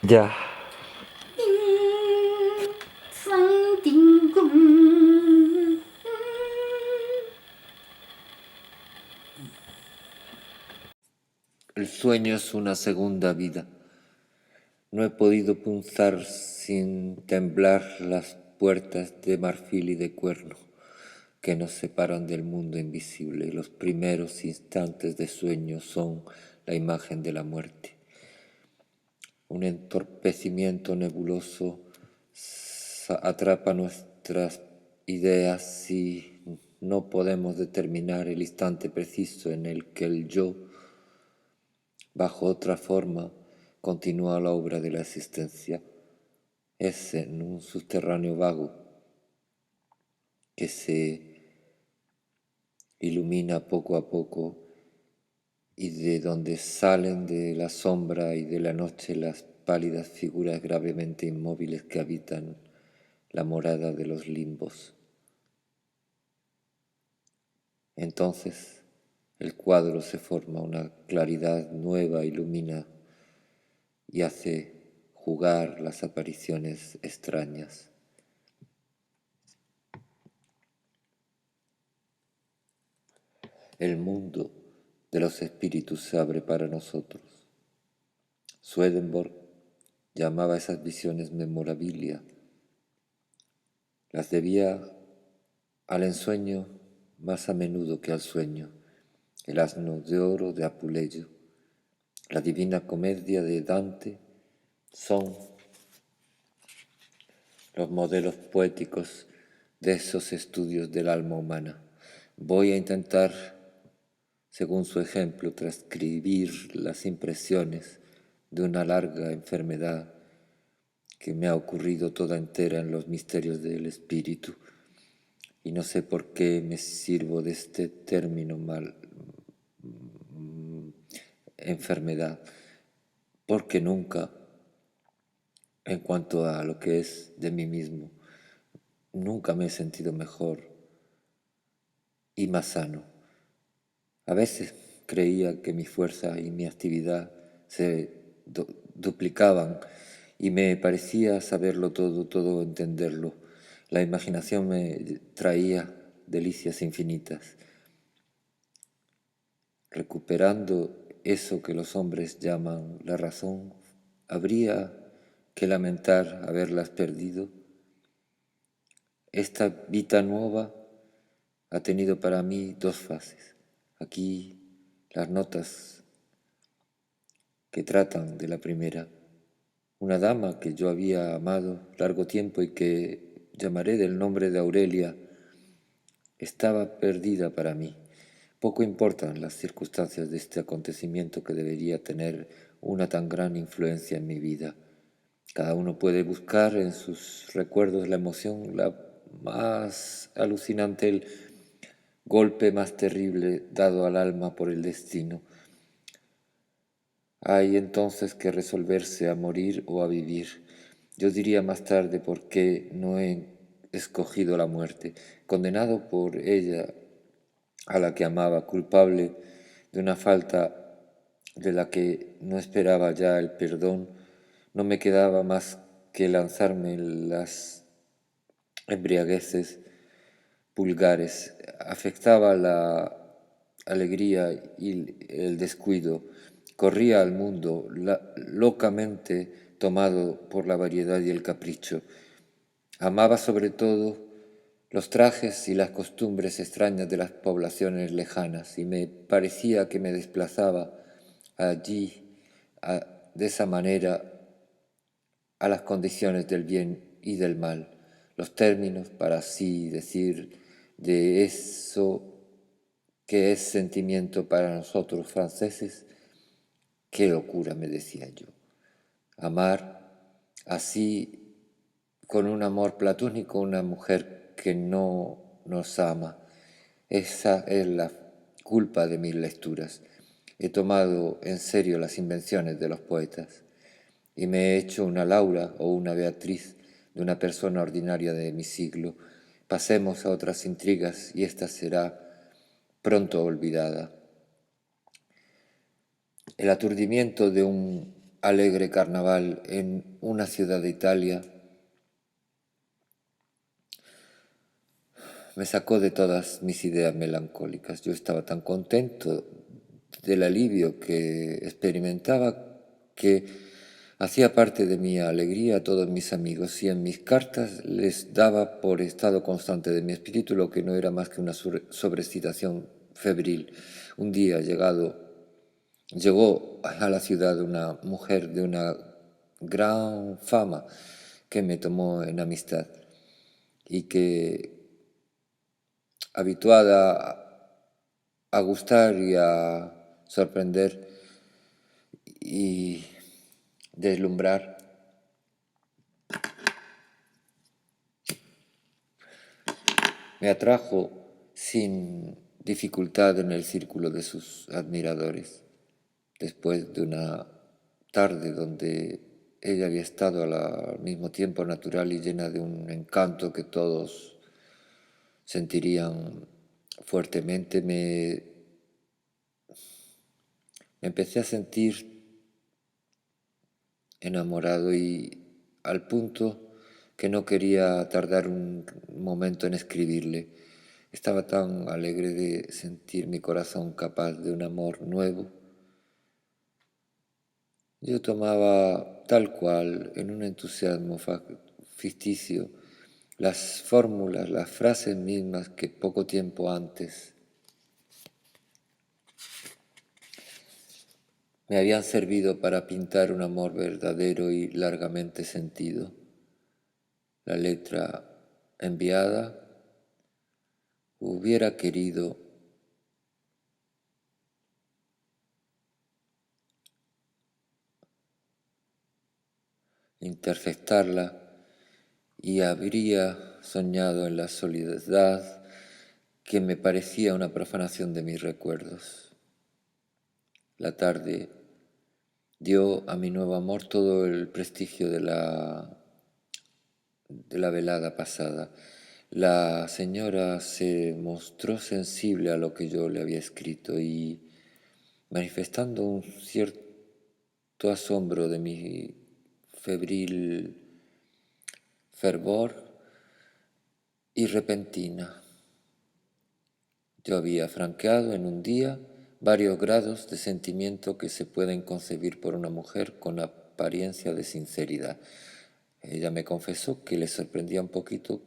Ya. El sueño es una segunda vida. No he podido punzar sin temblar las puertas de marfil y de cuerno que nos separan del mundo invisible, y los primeros instantes de sueño son la imagen de la muerte. Un entorpecimiento nebuloso atrapa nuestras ideas y no podemos determinar el instante preciso en el que el yo, bajo otra forma, continúa la obra de la existencia. Es en un subterráneo vago que se ilumina poco a poco y de donde salen de la sombra y de la noche las pálidas figuras gravemente inmóviles que habitan la morada de los limbos. Entonces el cuadro se forma, una claridad nueva ilumina y hace jugar las apariciones extrañas. El mundo de los espíritus se abre para nosotros. Swedenborg llamaba esas visiones memorabilia. Las debía al ensueño más a menudo que al sueño. El asno de oro de Apuleyo, la Divina Comedia de Dante son los modelos poéticos de esos estudios del alma humana. Voy a intentar, según su ejemplo, transcribir las impresiones de una larga enfermedad que me ha ocurrido toda entera en los misterios del espíritu, y no sé por qué me sirvo de este término enfermedad, porque nunca, en cuanto a lo que es de mí mismo, nunca me he sentido mejor y más sano. A veces creía que mi fuerza y mi actividad se duplicaban y me parecía saberlo todo, todo entenderlo. La imaginación me traía delicias infinitas. Recuperando eso que los hombres llaman la razón, ¿habría que lamentar haberlas perdido? Esta vida nueva ha tenido para mí dos fases. Aquí las notas que tratan de la primera. Una dama que yo había amado largo tiempo y que llamaré del nombre de Aurelia, estaba perdida para mí. Poco importan las circunstancias de este acontecimiento que debería tener una tan gran influencia en mi vida. Cada uno puede buscar en sus recuerdos la emoción la más alucinante, el golpe más terrible dado al alma por el destino. Hay entonces que resolverse a morir o a vivir. Yo diría más tarde por qué no he escogido la muerte, condenado por ella a la que amaba, culpable de una falta de la que no esperaba ya el perdón. No me quedaba más que lanzarme en las embriagueces vulgares. Afectaba la alegría y el descuido. Corría al mundo locamente tomado por la variedad y el capricho. Amaba sobre todo los trajes y las costumbres extrañas de las poblaciones lejanas, y me parecía que me desplazaba allí de esa manera a las condiciones del bien y del mal, los términos, para así decir, de eso que es sentimiento para nosotros franceses. Qué locura, me decía yo, amar así, con un amor platónico, una mujer que no nos ama. Esa es la culpa de mis lecturas. He tomado en serio las invenciones de los poetas y me he hecho una Laura o una Beatriz de una persona ordinaria de mi siglo. Pasemos a otras intrigas y esta será pronto olvidada. El aturdimiento de un alegre carnaval en una ciudad de Italia me sacó de todas mis ideas melancólicas. Yo estaba tan contento del alivio que experimentaba que hacía parte de mi alegría a todos mis amigos y en mis cartas les daba por estado constante de mi espíritu lo que no era más que una sobreexcitación febril. Un día llegó a la ciudad una mujer de una gran fama que me tomó en amistad y que, habituada a gustar y a sorprender y deslumbrar, me atrajo sin dificultad en el círculo de sus admiradores. Después de una tarde donde ella había estado al mismo tiempo natural y llena de un encanto que todos sentirían fuertemente, me empecé a sentir enamorado y al punto que no quería tardar un momento en escribirle. Estaba tan alegre de sentir mi corazón capaz de un amor nuevo. Yo tomaba tal cual, en un entusiasmo ficticio, las fórmulas, las frases mismas que poco tiempo antes me habían servido para pintar un amor verdadero y largamente sentido. La letra enviada hubiera querido interceptarla y habría soñado en la soledad que me parecía una profanación de mis recuerdos. La tarde dio a mi nuevo amor todo el prestigio de la velada pasada. La señora se mostró sensible a lo que yo le había escrito y, manifestando un cierto asombro de mi febril fervor y repentina, yo había franqueado en un día varios grados de sentimiento que se pueden concebir por una mujer con apariencia de sinceridad. Ella me confesó que le sorprendía un poquito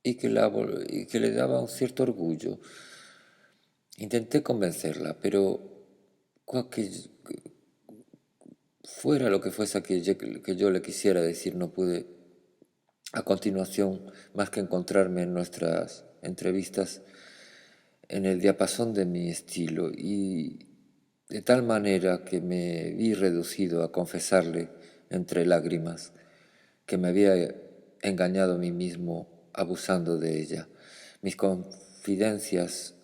y que le daba un cierto orgullo. Intenté convencerla, pero cualquier fuera lo que fuese que yo le quisiera decir, no pude a continuación más que encontrarme en nuestras entrevistas en el diapasón de mi estilo y de tal manera que me vi reducido a confesarle entre lágrimas que me había engañado a mí mismo abusando de ella. Mis confidencias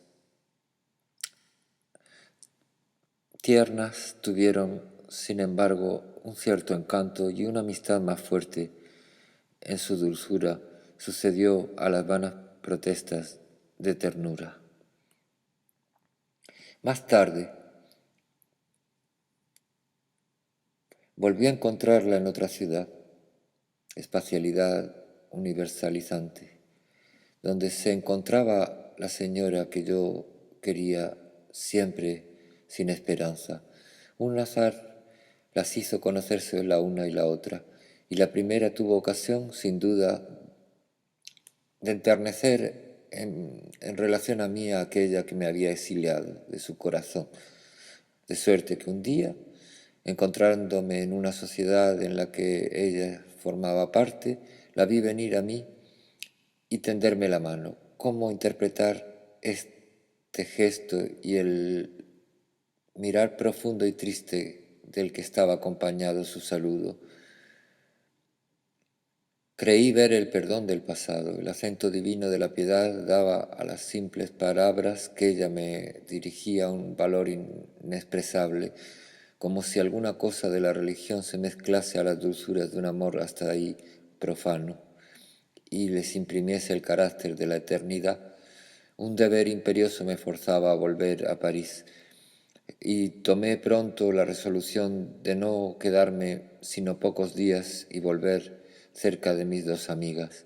tiernas tuvieron, sin embargo, un cierto encanto y una amistad más fuerte en su dulzura sucedió a las vanas protestas de ternura. Más tarde, volví a encontrarla en otra ciudad, espacialidad universalizante, donde se encontraba la señora que yo quería siempre sin esperanza. Un azar las hizo conocerse la una y la otra, y la primera tuvo ocasión, sin duda, de enternecer en relación a mí a aquella que me había exiliado de su corazón, de suerte que un día, encontrándome en una sociedad en la que ella formaba parte, la vi venir a mí y tenderme la mano. ¿Cómo interpretar este gesto y el mirar profundo y triste del que estaba acompañado su saludo? Creí ver el perdón del pasado, el acento divino de la piedad daba a las simples palabras que ella me dirigía un valor inexpresable, como si alguna cosa de la religión se mezclase a las dulzuras de un amor hasta ahí profano y les imprimiese el carácter de la eternidad. Un deber imperioso me forzaba a volver a París. y tomé pronto la resolución de no quedarme sino pocos días y volver cerca de mis dos amigas.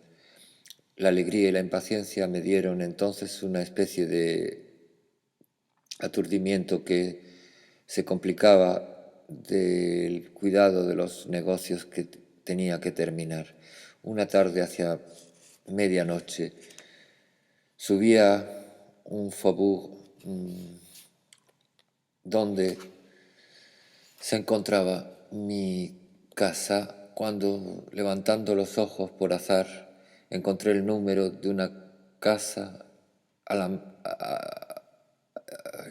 La alegría y la impaciencia me dieron entonces una especie de aturdimiento que se complicaba del cuidado de los negocios que tenía que terminar. Una tarde hacia medianoche subía un faubourg donde se encontraba mi casa cuando, levantando los ojos por azar, encontré el número de una casa a la-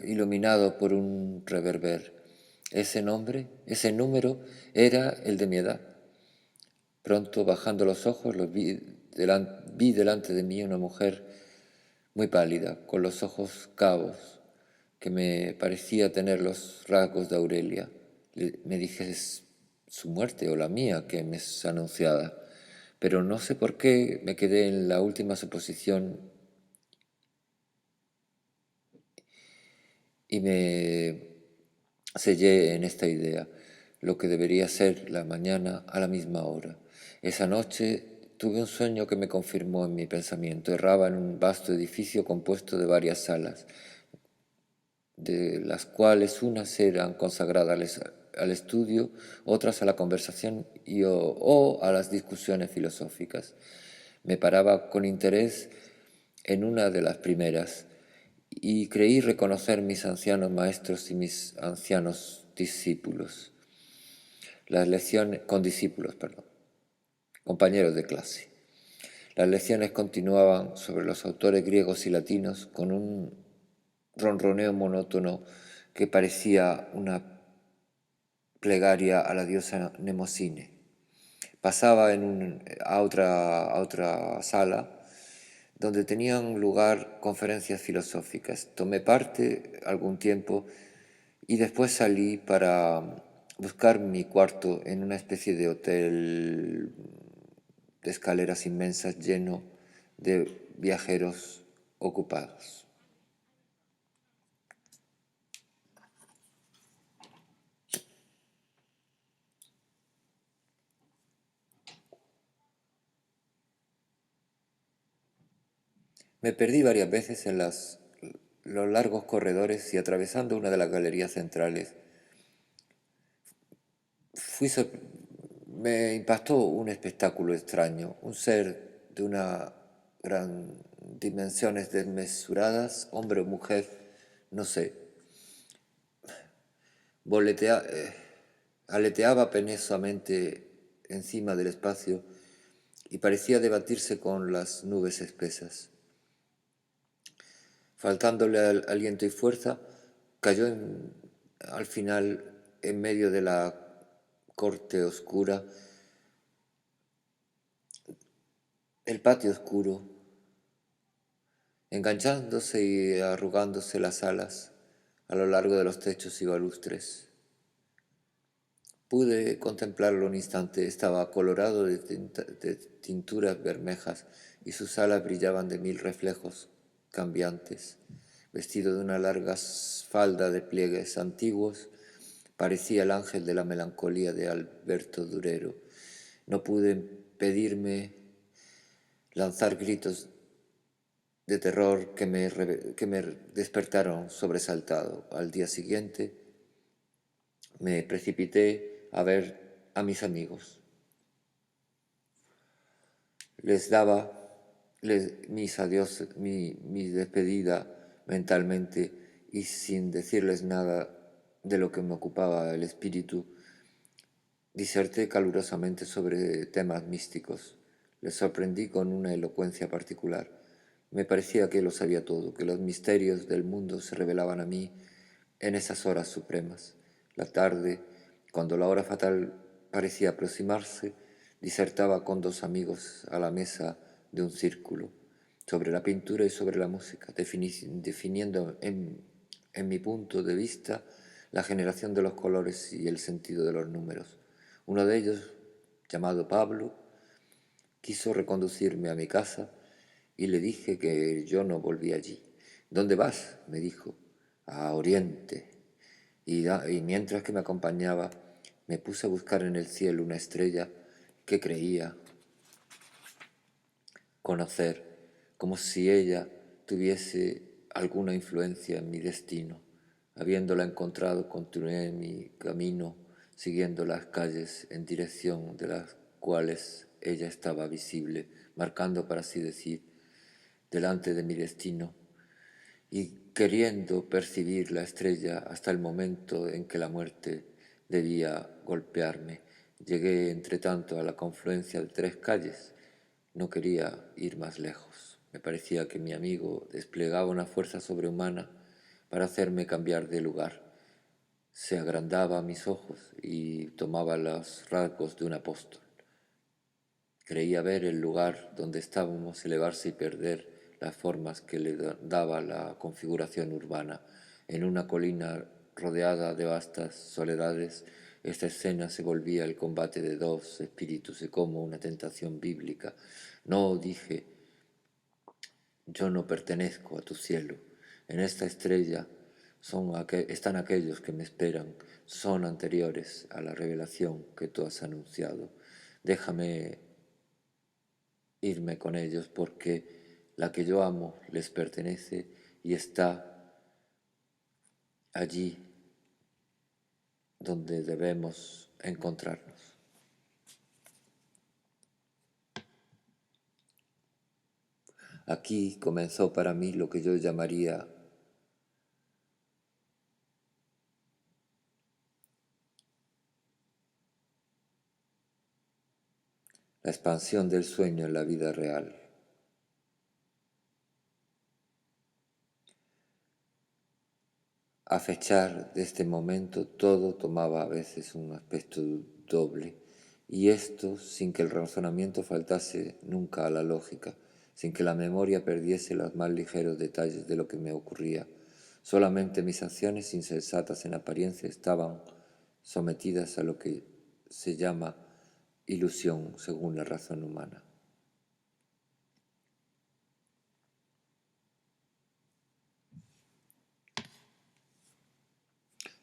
iluminado por un reverber. Ese nombre, ese número era el de mi edad. Pronto, bajando los ojos, vi delante de mí una mujer muy pálida, con los ojos cabos, que me parecía tener los rasgos de Aurelia. Me dije, es su muerte o la mía que me es anunciada, pero no sé por qué me quedé en la última suposición y me sellé en esta idea, lo que debería ser la mañana a la misma hora. Esa noche tuve un sueño que me confirmó en mi pensamiento. Erraba en un vasto edificio compuesto de varias salas, de las cuales unas eran consagradas al estudio, otras a la conversación o a las discusiones filosóficas. Me paraba con interés en una de las primeras y creí reconocer mis ancianos maestros y mis ancianos discípulos. Las lecciones, condiscípulos, perdón, compañeros de clase. Las lecciones continuaban sobre los autores griegos y latinos con un ronroneo monótono que parecía una plegaria a la diosa Mnemosine. Pasaba a otra sala donde tenían lugar conferencias filosóficas. Tomé parte algún tiempo y después salí para buscar mi cuarto en una especie de hotel de escaleras inmensas lleno de viajeros ocupados. Me perdí varias veces en los largos corredores y atravesando una de las galerías centrales. Fui sor- Me impactó un espectáculo extraño, un ser de una gran dimensiones desmesuradas, hombre o mujer, no sé, Voletea- eh, aleteaba penosamente encima del espacio y parecía debatirse con las nubes espesas. Faltándole aliento y fuerza, cayó al final en medio de la corte oscura, el patio oscuro, enganchándose y arrugándose las alas a lo largo de los techos y balustres. Pude contemplarlo un instante. Estaba colorado de tinturas bermejas y sus alas brillaban de mil reflejos cambiantes. Vestido de una larga falda de pliegues antiguos, parecía el ángel de la melancolía de Alberto Durero. No pude impedirme lanzar gritos de terror que me despertaron sobresaltado. Al día siguiente me precipité a ver a mis amigos. Les daba mis adiós, mi despedida mentalmente y sin decirles nada de lo que me ocupaba el espíritu, diserté calurosamente sobre temas místicos. Les sorprendí con una elocuencia particular. Me parecía que lo sabía todo, que los misterios del mundo se revelaban a mí en esas horas supremas. La tarde, cuando la hora fatal parecía aproximarse, disertaba con dos amigos a la mesa de un círculo sobre la pintura y sobre la música, definiendo en mi punto de vista la generación de los colores y el sentido de los números. Uno de ellos, llamado Pablo, quiso reconducirme a mi casa y le dije que yo no volví allí. ¿Dónde vas?, me dijo. A Oriente. y mientras que me acompañaba, me puse a buscar en el cielo una estrella que creía conocer, como si ella tuviese alguna influencia en mi destino. Habiéndola encontrado, continué mi camino, siguiendo las calles en dirección de las cuales ella estaba visible, marcando, para así decir, delante de mi destino, y queriendo percibir la estrella hasta el momento en que la muerte debía golpearme. Llegué, entre tanto, a la confluencia de tres calles. No quería ir más lejos. Me parecía que mi amigo desplegaba una fuerza sobrehumana para hacerme cambiar de lugar. Se agrandaba a mis ojos y tomaba los rasgos de un apóstol. Creía ver el lugar donde estábamos elevarse y perder las formas que le daba la configuración urbana. En una colina rodeada de vastas soledades, esta escena se volvía el combate de dos espíritus y como una tentación bíblica. No, dije, yo no pertenezco a tu cielo. En esta estrella están aquellos que me esperan, son anteriores a la revelación que tú has anunciado. Déjame irme con ellos porque la que yo amo les pertenece y está allí donde debemos encontrarnos. Aquí comenzó para mí lo que yo llamaría la expansión del sueño en la vida real. A fechar de este momento todo tomaba a veces un aspecto doble, y esto sin que el razonamiento faltase nunca a la lógica, sin que la memoria perdiese los más ligeros detalles de lo que me ocurría. Solamente mis acciones insensatas en apariencia estaban sometidas a lo que se llama ilusión según la razón humana.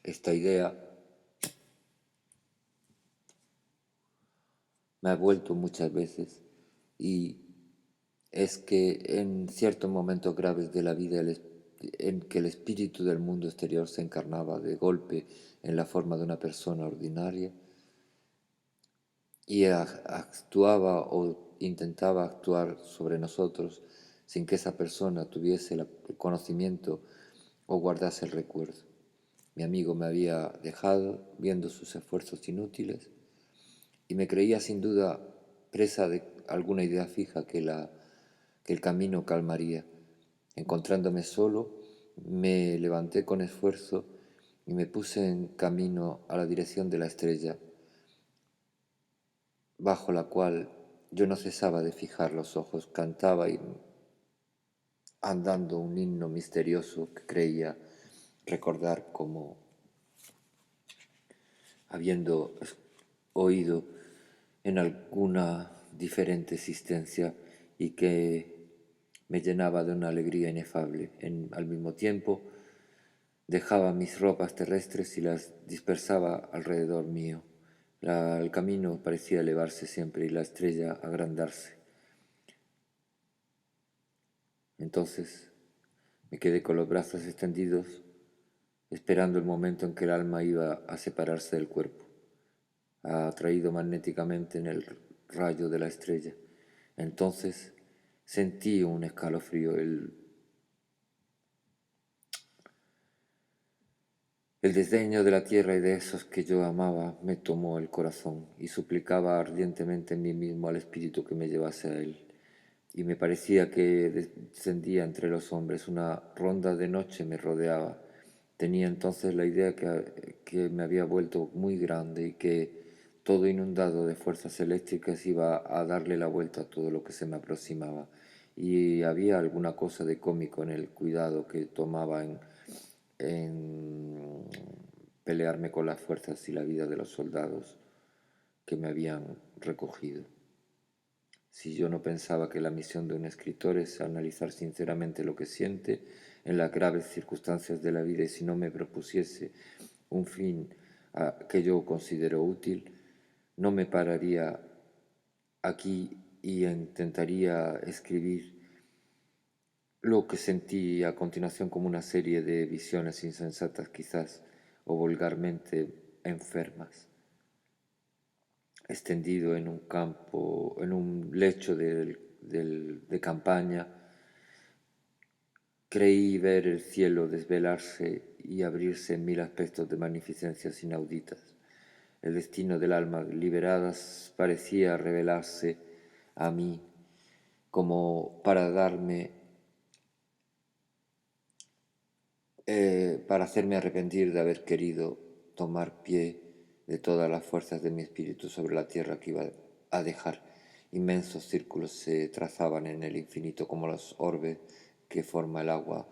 Esta idea me ha vuelto muchas veces y es que en ciertos momentos graves de la vida en que el espíritu del mundo exterior se encarnaba de golpe en la forma de una persona ordinaria y actuaba o intentaba actuar sobre nosotros sin que esa persona tuviese el conocimiento o guardase el recuerdo. Mi amigo me había dejado viendo sus esfuerzos inútiles y me creía sin duda presa de alguna idea fija que el camino calmaría. Encontrándome solo, me levanté con esfuerzo y me puse en camino a la dirección de la estrella, bajo la cual yo no cesaba de fijar los ojos. Cantaba y andando un himno misterioso que creía recordar como habiendo oído en alguna diferente existencia y que me llenaba de una alegría inefable. Al mismo tiempo, dejaba mis ropas terrestres y las dispersaba alrededor mío. El camino parecía elevarse siempre y la estrella agrandarse. Entonces me quedé con los brazos extendidos, esperando el momento en que el alma iba a separarse del cuerpo, atraído magnéticamente en el rayo de la estrella. Entonces sentí un escalofrío. El desdeño de la tierra y de esos que yo amaba me tomó el corazón y suplicaba ardientemente en mí mismo al espíritu que me llevase a él. Y me parecía que descendía entre los hombres, una ronda de noche me rodeaba. Tenía entonces la idea que me había vuelto muy grande y que todo inundado de fuerzas eléctricas iba a darle la vuelta a todo lo que se me aproximaba. Y había alguna cosa de cómico en el cuidado que tomaba en pelearme con las fuerzas y la vida de los soldados que me habían recogido. Si yo no pensaba que la misión de un escritor es analizar sinceramente lo que siente en las graves circunstancias de la vida, y si no me propusiese un fin que yo considero útil, no me pararía aquí y intentaría escribir lo que sentí a continuación como una serie de visiones insensatas quizás o vulgarmente enfermas, extendido en un campo, en un lecho de campaña. Creí ver el cielo desvelarse y abrirse en mil aspectos de magnificencias inauditas. El destino del alma liberadas parecía revelarse a mí como para hacerme arrepentir de haber querido tomar pie de todas las fuerzas de mi espíritu sobre la tierra que iba a dejar. Inmensos círculos se trazaban en el infinito como los orbes que forma el agua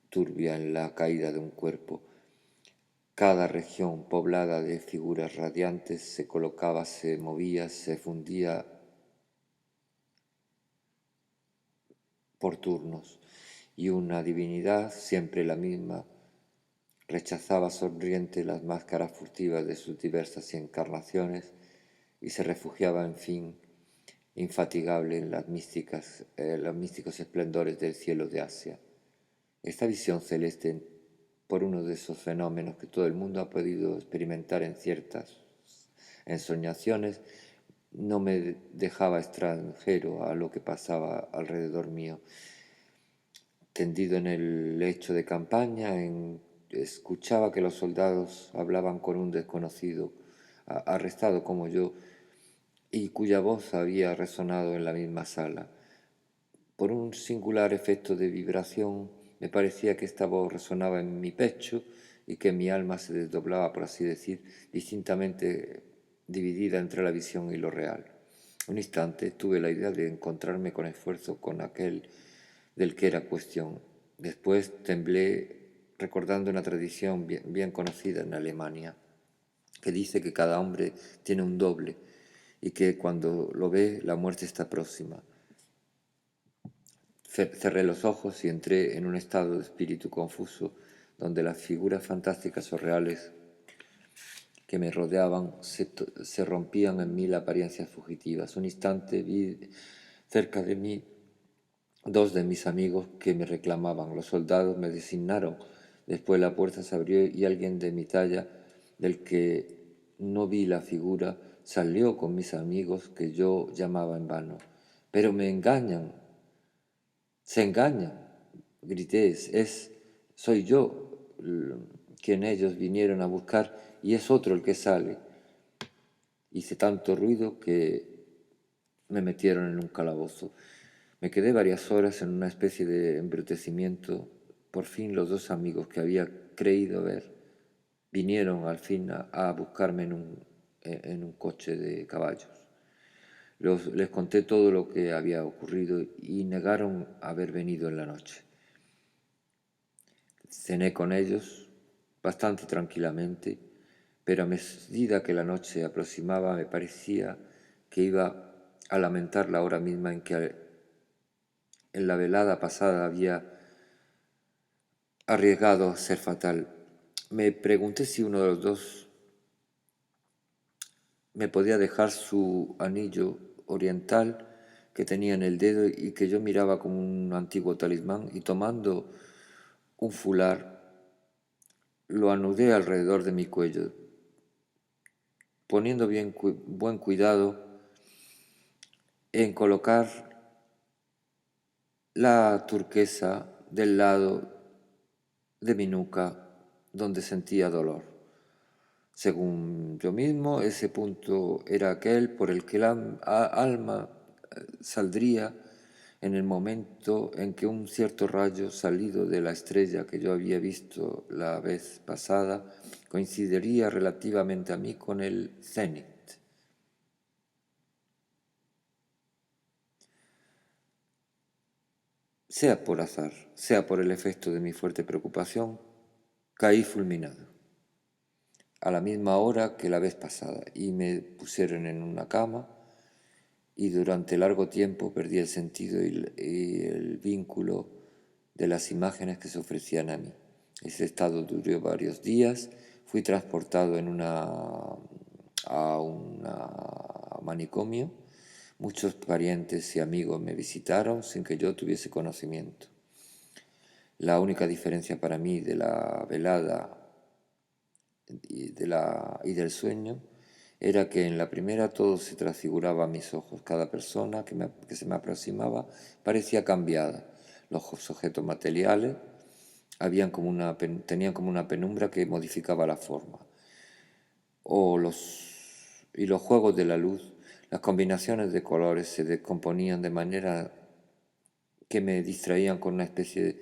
turbia en la caída de un cuerpo. Cada región poblada de figuras radiantes se colocaba, se movía, se fundía por turnos, y una divinidad, siempre la misma, rechazaba sonriente las máscaras furtivas de sus diversas encarnaciones y se refugiaba, en fin, infatigable en los místicos esplendores del cielo de Asia. Esta visión celeste, por uno de esos fenómenos que todo el mundo ha podido experimentar en ciertas ensoñaciones, no me dejaba extranjero a lo que pasaba alrededor mío. Tendido en el lecho de campaña, escuchaba que los soldados hablaban con un desconocido, arrestado como yo, y cuya voz había resonado en la misma sala. Por un singular efecto de vibración, me parecía que esta voz resonaba en mi pecho y que mi alma se desdoblaba, por así decir, distintamente dividida entre la visión y lo real. Un instante tuve la idea de encontrarme con esfuerzo con aquel del que era cuestión. Después temblé recordando una tradición bien conocida en Alemania, que dice que cada hombre tiene un doble y que cuando lo ve la muerte está próxima. Cerré los ojos y entré en un estado de espíritu confuso, donde las figuras fantásticas o reales que me rodeaban se rompían en mil apariencias fugitivas. Un instante vi cerca de mí dos de mis amigos que me reclamaban. Los soldados me designaron. Después la puerta se abrió y alguien de mi talla, del que no vi la figura, salió con mis amigos que yo llamaba en vano. Pero me engañan, se engañan, grité, soy yo quien ellos vinieron a buscar y es otro el que sale. Hice tanto ruido que me metieron en un calabozo. Me quedé varias horas en una especie de embrutecimiento. Por fin los dos amigos que había creído ver vinieron al fin a buscarme en un coche de caballos. Les conté todo lo que había ocurrido y negaron haber venido en la noche. Cené con ellos bastante tranquilamente, pero a medida que la noche aproximaba me parecía que iba a lamentar la hora misma en que en la velada pasada había arriesgado a ser fatal. Me pregunté si uno de los dos me podía dejar su anillo oriental que tenía en el dedo y que yo miraba como un antiguo talismán, y tomando un fular lo anudé alrededor de mi cuello, poniendo buen cuidado en colocar la turquesa del lado de mi nuca donde sentía dolor. Según yo mismo, ese punto era aquel por el que el alma saldría en el momento en que un cierto rayo salido de la estrella que yo había visto la vez pasada coincidiría relativamente a mí con el cenit. Sea por azar, sea por el efecto de mi fuerte preocupación, caí fulminado a la misma hora que la vez pasada y me pusieron en una cama y durante largo tiempo perdí el sentido y el vínculo de las imágenes que se ofrecían a mí. Ese estado duró varios días, fui transportado a un manicomio. Muchos parientes y amigos me visitaron sin que yo tuviese conocimiento. La única diferencia para mí de la velada y del sueño era que en la primera todo se transfiguraba a mis ojos. Cada persona que se me aproximaba parecía cambiada. Los objetos materiales tenían como una penumbra que modificaba la forma. Y los juegos de la luz, las combinaciones de colores se descomponían de manera que me distraían con una especie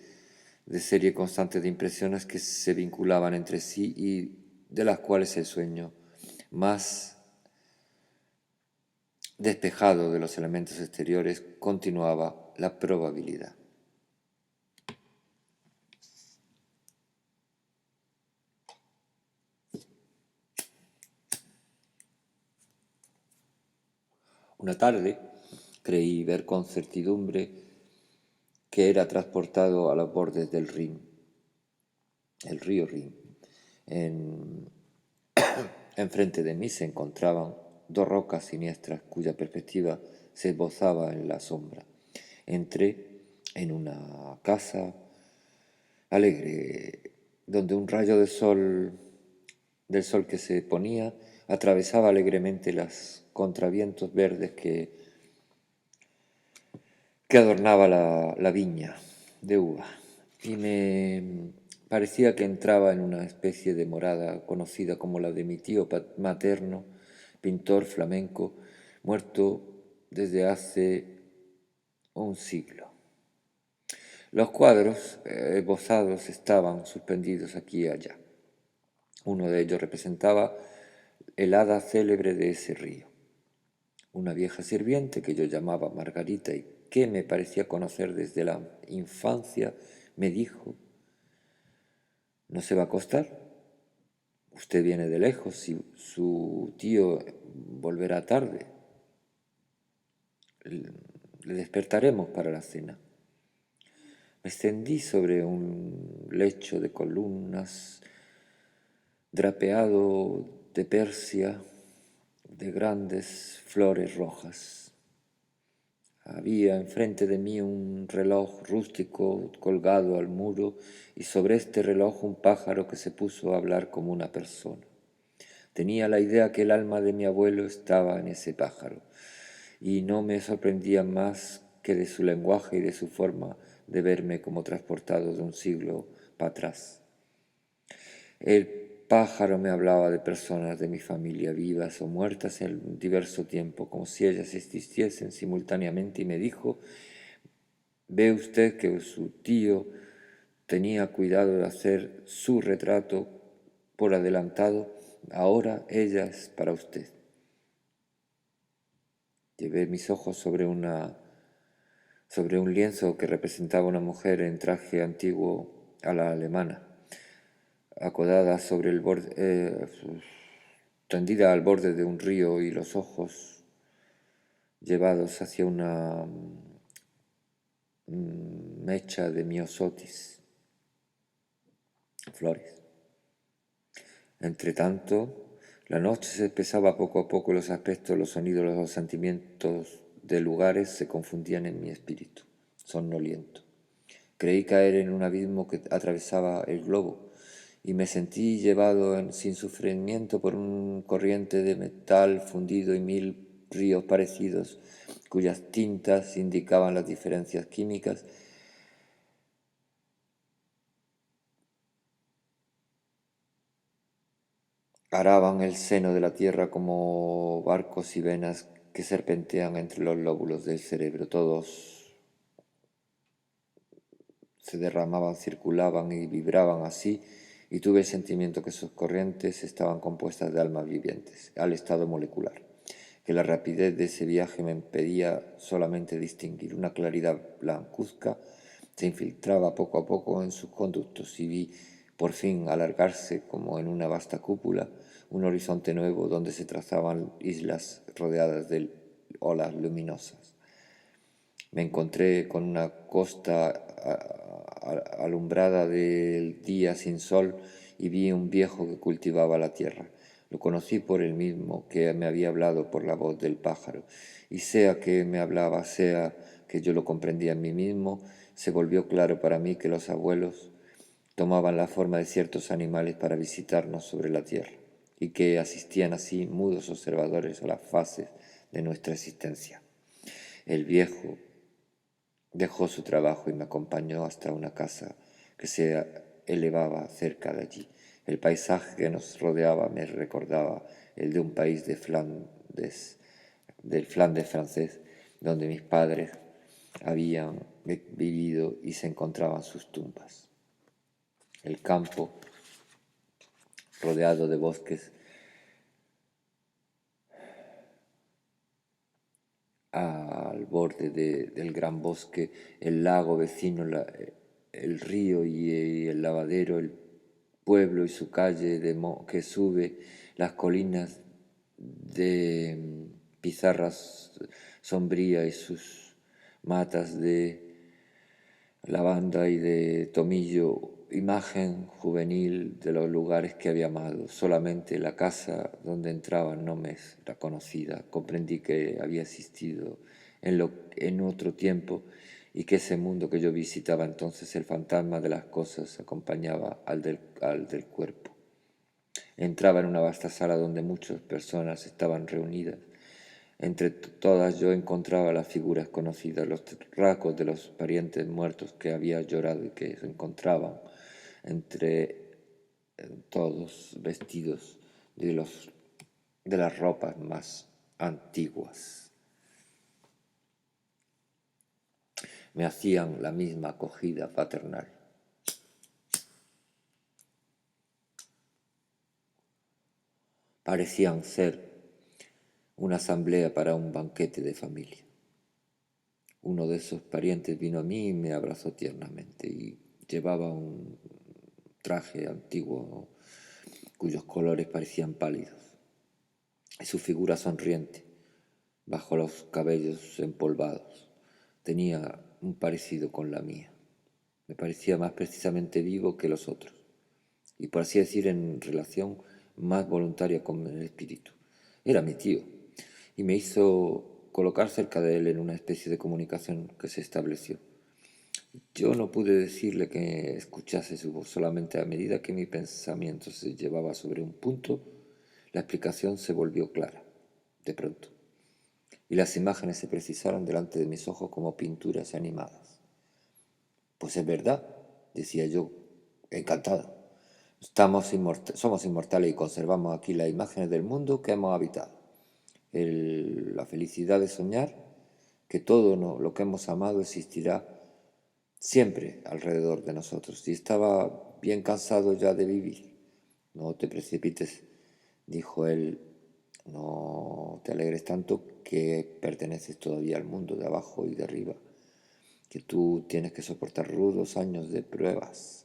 de serie constante de impresiones que se vinculaban entre sí y de las cuales el sueño, más despejado de los elementos exteriores, continuaba la probabilidad. Una tarde creí ver con certidumbre que era transportado a los bordes del Rin, el río Rin. Enfrente de mí se encontraban dos rocas siniestras cuya perspectiva se esbozaba en la sombra. Entré en una casa alegre, donde un rayo del sol que se ponía, atravesaba alegremente los contravientos verdes que adornaba la viña de uva, y me parecía que entraba en una especie de morada conocida como la de mi tío materno, pintor flamenco, muerto desde hace un siglo. Los cuadros esbozados estaban suspendidos aquí y allá. Uno de ellos representaba el hada célebre de ese río. Una vieja sirviente que yo llamaba Margarita y que me parecía conocer desde la infancia, me dijo: ¿no se va a acostar? Usted viene de lejos y su tío volverá tarde. Le despertaremos para la cena. Me extendí sobre un lecho de columnas, drapeado de persia, de grandes flores rojas. Había enfrente de mí un reloj rústico colgado al muro y sobre este reloj un pájaro que se puso a hablar como una persona. Tenía la idea que el alma de mi abuelo estaba en ese pájaro y no me sorprendía más que de su lenguaje y de su forma de verme como transportado de un siglo para atrás. El pájaro me hablaba de personas de mi familia, vivas o muertas en diverso tiempo, como si ellas existiesen simultáneamente, y me dijo: ¿ve usted que su tío tenía cuidado de hacer su retrato por adelantado? Ahora ella es para usted. Llevé mis ojos sobre un lienzo que representaba una mujer en traje antiguo a la alemana, acodada sobre el borde, tendida al borde de un río, y los ojos llevados hacia una mecha de miosotis, flores. Entretanto, la noche se espesaba poco a poco y los aspectos, los sonidos, los sentimientos de lugares se confundían en mi espíritu, somnoliento. Creí caer en un abismo que atravesaba el globo y me sentí llevado sin sufrimiento por un corriente de metal fundido y mil ríos parecidos, cuyas tintas indicaban las diferencias químicas araban el seno de la tierra como barcos y venas que serpentean entre los lóbulos del cerebro. Todos se derramaban, circulaban y vibraban así, y tuve el sentimiento que sus corrientes estaban compuestas de almas vivientes, al estado molecular, que la rapidez de ese viaje me impedía solamente distinguir. Una claridad blancuzca se infiltraba poco a poco en sus conductos y vi por fin alargarse como en una vasta cúpula un horizonte nuevo donde se trazaban islas rodeadas de olas luminosas. Me encontré con una costa alumbrada del día sin sol y vi un viejo que cultivaba la tierra. Lo conocí por el mismo que me había hablado por la voz del pájaro, y sea que me hablaba, sea que yo lo comprendía en mí mismo, se volvió claro para mí que los abuelos tomaban la forma de ciertos animales para visitarnos sobre la tierra, y que asistían así mudos observadores a las fases de nuestra existencia. El viejo dejó su trabajo y me acompañó hasta una casa que se elevaba cerca de allí. El paisaje que nos rodeaba me recordaba el de un país de Flandes, del Flandes francés, donde mis padres habían vivido y se encontraban sus tumbas. El campo, rodeado de bosques, al borde del gran bosque, el lago vecino, el río y el lavadero, el pueblo y su calle que sube, las colinas de pizarras sombría y sus matas de lavanda y de tomillo, imagen juvenil de los lugares que había amado. Solamente la casa donde entraba no me era conocida. Comprendí que había existido en otro tiempo y que ese mundo que yo visitaba entonces, el fantasma de las cosas, acompañaba al del cuerpo. Entraba en una vasta sala donde muchas personas estaban reunidas. Entre todas yo encontraba las figuras conocidas, los rasgos de los parientes muertos que había llorado y que se encontraban entre todos vestidos de las ropas más antiguas. Me hacían la misma acogida paternal. Parecían ser una asamblea para un banquete de familia. Uno de esos parientes vino a mí y me abrazó tiernamente y llevaba un traje antiguo cuyos colores parecían pálidos y su figura sonriente bajo los cabellos empolvados tenía un parecido con la mía. Me parecía más precisamente vivo que los otros y por así decir en relación más voluntaria con el espíritu. Era mi tío y me hizo colocar cerca de él en una especie de comunicación que se estableció. Yo no pude decirle que escuchase su voz, solamente a medida que mi pensamiento se llevaba sobre un punto, la explicación se volvió clara, de pronto, y las imágenes se precisaron delante de mis ojos como pinturas animadas. Pues es verdad, decía yo, encantado. Somos inmortales y conservamos aquí las imágenes del mundo que hemos habitado. La felicidad de soñar que todo lo que hemos amado existirá siempre alrededor de nosotros. Y estaba bien cansado ya de vivir. No te precipites, dijo él, no te alegres tanto que perteneces todavía al mundo de abajo y de arriba, que tú tienes que soportar rudos años de pruebas.